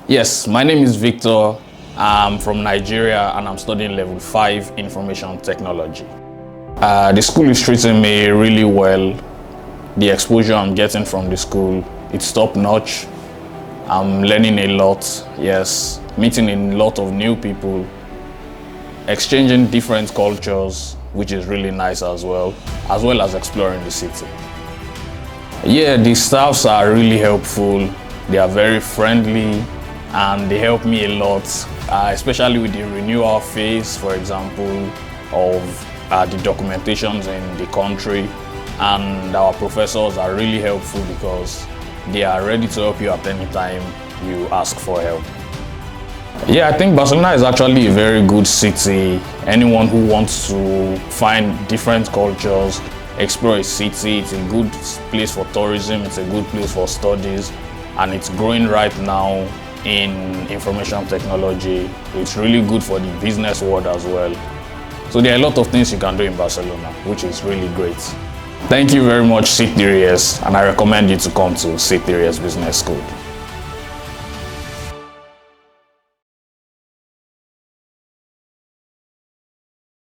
Yes, my name is Victor. I'm from Nigeria and I'm studying level 5 information technology. The school is treating me really well. The exposure I'm getting from the school, it's top notch. I'm learning a lot, yes, meeting a lot of new people, exchanging different cultures, which is really nice as well as exploring the city. Yeah, the staffs are really helpful. They are very friendly and they help me a lot, especially with the renewal phase, for example, of the documentations in the country. And our professors are really helpful because they are ready to help you at any time you ask for help. Yeah, I think Barcelona is actually a very good city. Anyone who wants to find different cultures, explore a city, it's a good place for tourism, it's a good place for studies, and it's growing right now in information technology. It's really good for the business world as well. So there are a lot of things you can do in Barcelona, which is really great. Thank you very much, C3S, and I recommend you to come to C3S Business School.